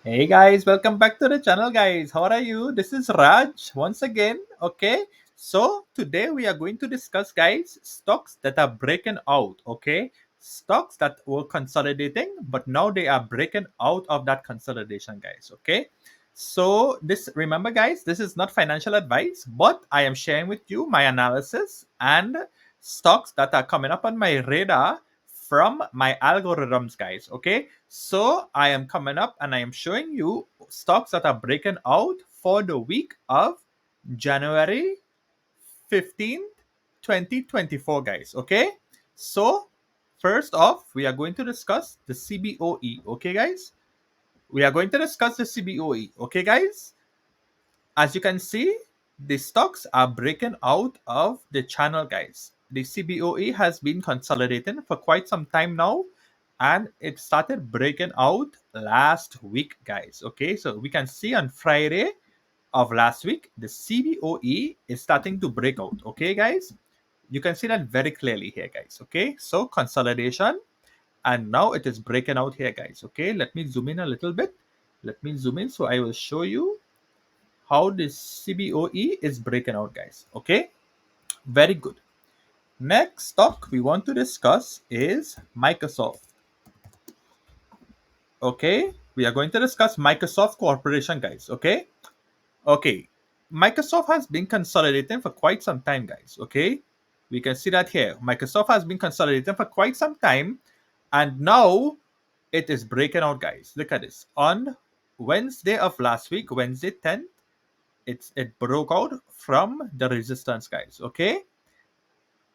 Hey guys, welcome back to the channel guys. How are you? This is Raj once again. Okay, so today we are going to discuss guys stocks that are breaking out. Okay, stocks that were consolidating but now they are breaking out of that consolidation guys. Okay, so this, remember guys, this is not financial advice, but I am sharing with you my analysis and stocks that are coming up on my radar from my algorithms guys. Okay, so I am coming up and I am showing you stocks that are breaking out for the week of January 15th, 2024 guys. Okay, so first off we are going to discuss the CBOE. Okay guys, we are going to discuss the CBOE. Okay guys, as you can see, the stocks are breaking out of the channel guys. The CBOE has been consolidating for quite some time now, and it started breaking out last week guys. Okay, so we can see on Friday of last week the CBOE is starting to break out. Okay guys, you can see that very clearly here guys. Okay, so consolidation, and now it is breaking out here guys. Okay, let me zoom in a little bit. Let me zoom in so I will show you how this CBOE is breaking out guys. Okay, very good. Next stock we want to discuss is Microsoft. Okay, we are going to discuss Microsoft Corporation guys. Okay, Microsoft has been consolidating for quite some time guys. Okay, we can see that here. Microsoft has been consolidating for quite some time, and now it is breaking out guys. Look at this. On Wednesday of last week, Wednesday 10th, it broke out from the resistance guys. Okay,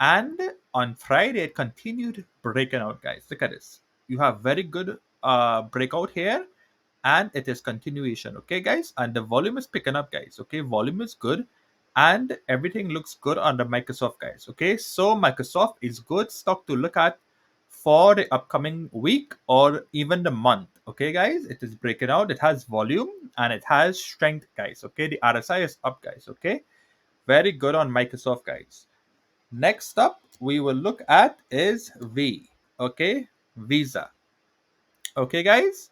and on Friday it continued breaking out guys. Look at this. You have very good breakout here, and it is continuation. Okay guys, and the volume is picking up guys. Okay, volume is good and everything looks good on the Microsoft guys. Okay, so Microsoft is good stock to look at for the upcoming week or even the month. Okay guys, it is breaking out, it has volume and it has strength guys. Okay, the RSI is up guys. Okay, very good on Microsoft guys. Next up we will look at is okay, Visa. Okay guys,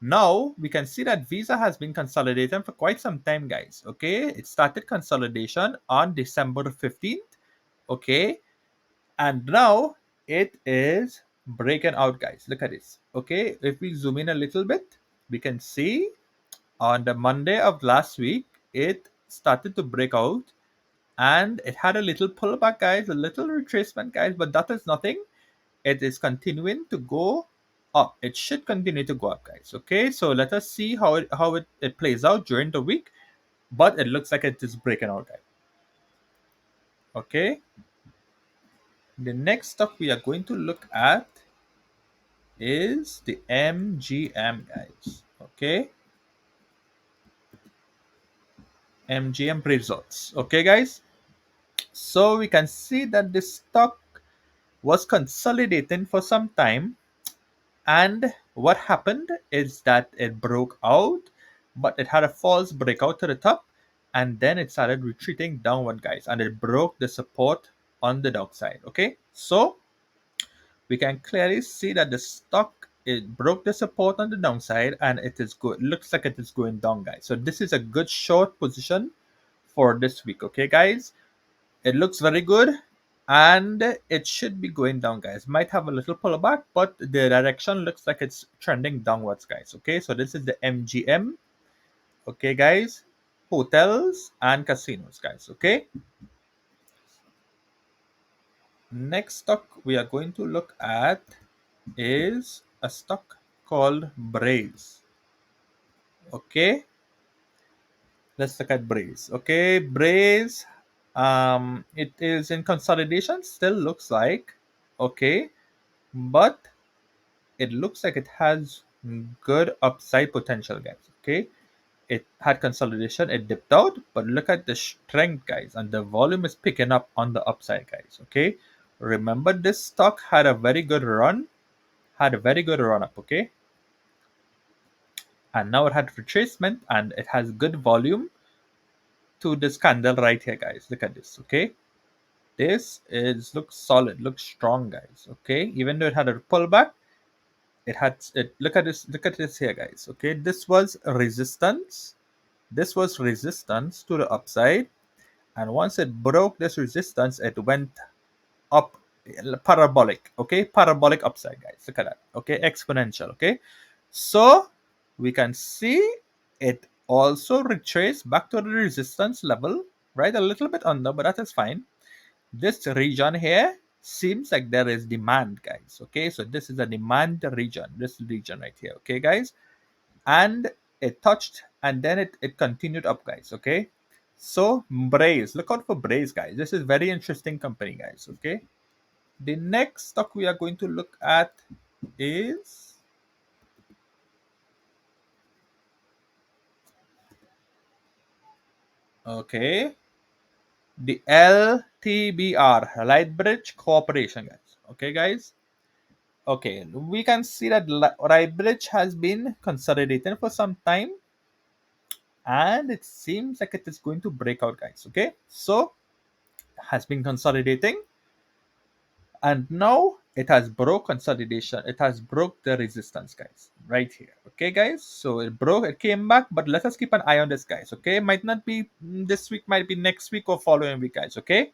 now we can see that Visa has been consolidating for quite some time guys. Okay, it started consolidation on December 15th. Okay, and now it is breaking out guys. Look at this. Okay, if we zoom in a little bit, we can see on the Monday of last week it started to break out, and it had a little pullback guys, a little retracement guys, but that is nothing. It is continuing to go up. It should continue to go up guys. Okay, so let us see how it plays out during the week, but it looks like it is breaking out guys. Okay, the next stuff we are going to look at is the MGM guys. Okay, MGM results. Okay guys, so we can see that the stock was consolidating for some time, and what happened is that it broke out, but it had a false breakout to the top, and then it started retreating downward guys, and it broke the support on the downside. Okay, so we can clearly see that the stock, it broke the support on the downside and it is good, looks like it is going down guys. So this is a good short position for this week. Okay guys, it looks very good and it should be going down guys. Might have a little pullback, but the direction looks like it's trending downwards guys. Okay, so this is the MGM. Okay guys, hotels and casinos guys. Okay, next stock we are going to look at is a stock called Braze. Okay, let's look at Braze. Okay, Braze, it is in consolidation, still looks like. Okay, but it looks like it has good upside potential guys. Okay, it had consolidation, it dipped out, but look at the strength guys, and the volume is picking up on the upside guys. Okay, remember this stock had a very good run, up. Okay, and now it had retracement and it has good volume to this candle right here guys. Look at this. Okay, this is looks solid, looks strong guys. Okay, even though it had a pullback, it had it. Look at this here, guys. Okay, this was resistance. This was resistance to the upside, and once it broke this resistance, it went up parabolic. Okay, parabolic upside, guys. Look at that. Okay, exponential. Okay, so we can see it also retraced back to the resistance level, right? A little bit under, but that is fine. This region here seems like there is demand, guys. Okay, so this is a demand region, this region right here. Okay, guys, and it touched and then it continued up, guys. Okay, so Braze, look out for Braze, guys. This is very interesting company, guys. Okay, the next stock we are going to look at is okay, the LTBR, Lightbridge Corporation, guys. Okay, guys. Okay, we can see that Lightbridge has been consolidating for some time, and it seems like it is going to break out, guys. Okay, so has been consolidating, and now it has broke consolidation. It has broke the resistance, guys, right here. Okay, guys, so it broke, it came back, but let us keep an eye on this, guys. Okay, might not be this week, might be next week or following week, guys. Okay,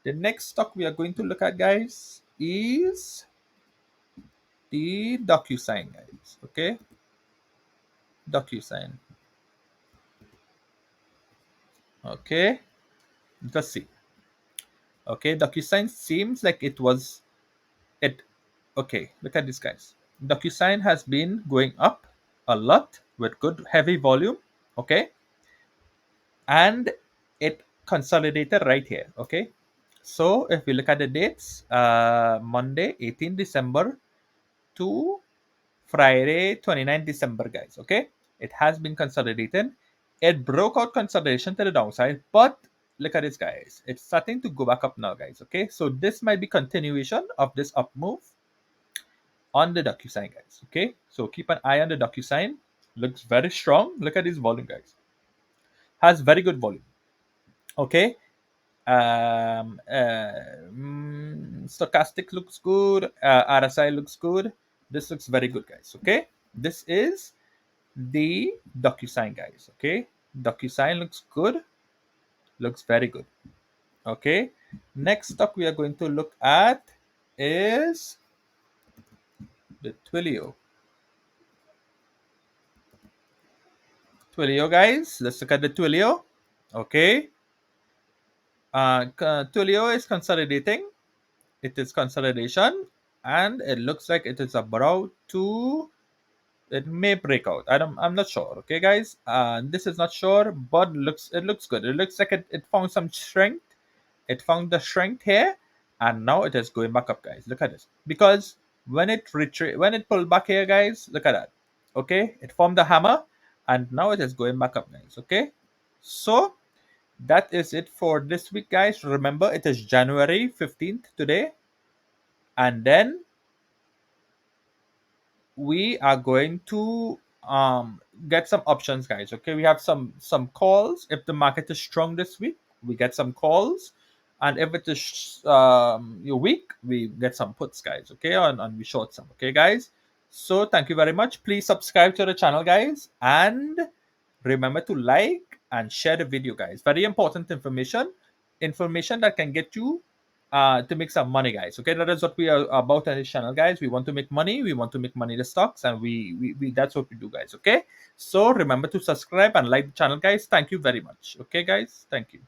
the next stock we are going to look at, guys, is the DocuSign, guys. Okay, DocuSign. Okay, let's see. Okay, DocuSign seems like it was it. Okay, look at this, guys. DocuSign has been going up a lot with good heavy volume. Okay, and it consolidated right here. Okay, so if we look at the dates, Monday 18 December to Friday 29 December, guys. Okay, it has been consolidated. It broke out consolidation to the downside, but look at this, guys. It's starting to go back up now, guys. Okay, so this might be continuation of this up move on the DocuSign, guys. Okay, so keep an eye on the DocuSign. Looks very strong. Look at this volume, guys. Has very good volume. Okay, stochastic looks good. RSI looks good. This looks very good, guys. Okay, this is the DocuSign, guys. Okay, DocuSign looks good. Looks very good. Okay, next stock we are going to look at is the Twilio. Twilio, guys. Let's look at the Twilio. Okay, Twilio is consolidating. It is consolidation, and it looks like it is about to. It may break out. I'm not sure. Okay, guys. This is not sure, but it looks good. It looks like it found some strength. It found the strength here, and now it is going back up, guys. Look at this. Because when it pulled back here, guys, look at that. Okay, it formed the hammer, and now it is going back up, guys. Okay, so that is it for this week, guys. Remember, it is January 15th today, and then we are going to get some options, guys. Okay, we have some calls. If the market is strong this week, we get some calls, and if it is weak, we get some puts, guys. Okay, and we short some. Okay, guys, so thank you very much. Please subscribe to the channel, guys, and remember to like and share the video, guys. Very important information that can get you to make some money, guys. Okay, that is what we are about on this channel, guys. We want to make money. We want to make money in the stocks, and we that's what we do, guys. Okay, so remember to subscribe and like the channel, guys. Thank you very much. Okay, guys, thank you.